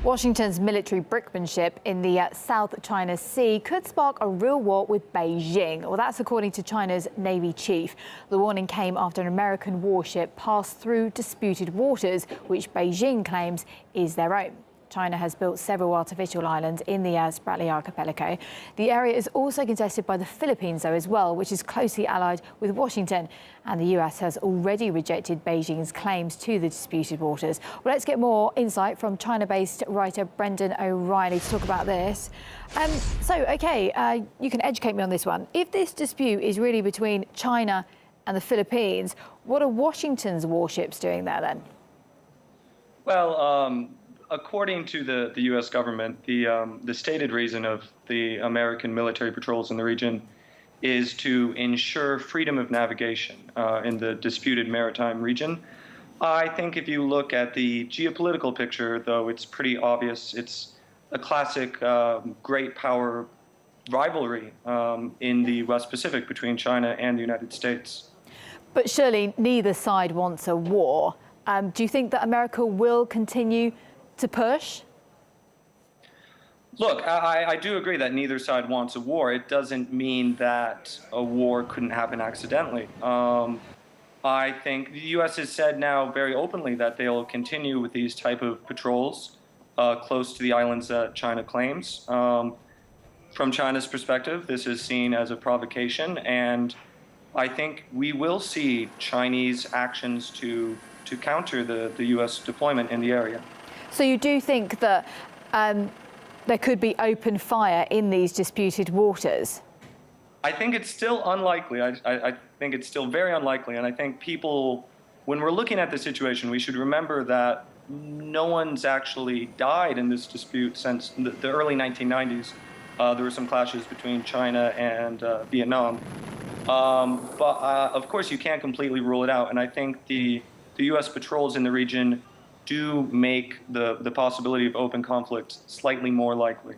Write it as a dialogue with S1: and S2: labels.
S1: Washington's military brinkmanship in the South China Sea could spark a real war with Beijing. Well, that's according to China's Navy chief. The warning came after an American warship passed through disputed waters, which Beijing claims is their own. China has built several artificial islands in the Spratly Archipelago. The area is also contested by the Philippines, though, as well, which is closely allied with Washington. And the US has already rejected Beijing's claims to the disputed waters. Well, let's get more insight from China-based writer Brendan O'Reilly to talk about this. You can educate me on this one. If this dispute is really between China and the Philippines, what are Washington's warships doing there then?
S2: Well, according to the U.S. government, the stated reason of the American military patrols in the region is to ensure freedom of navigation in the disputed maritime region. I think if you look at the geopolitical picture, though, it's pretty obvious. It's a classic great power rivalry in the West Pacific between China and the United States.
S1: But surely neither side wants a war. Do you think that America will continue to push?
S2: Look, I do agree that neither side wants a war. It doesn't mean that a war couldn't happen accidentally. I think the U.S. has said now very openly that they'll continue with these type of patrols close to the islands that China claims. From China's perspective, this is seen as a provocation, and I think we will see Chinese actions to counter the U.S. deployment in the area.
S1: So you do think that there could be open fire in these disputed waters?
S2: I think it's still unlikely. I think it's still very unlikely. And I think people, when we're looking at the situation, we should remember that no one's actually died in this dispute since the early 1990s. There were some clashes between China and Vietnam. Of course, you can't completely rule it out. And I think the U.S. patrols in the region do make the possibility of open conflict slightly more likely.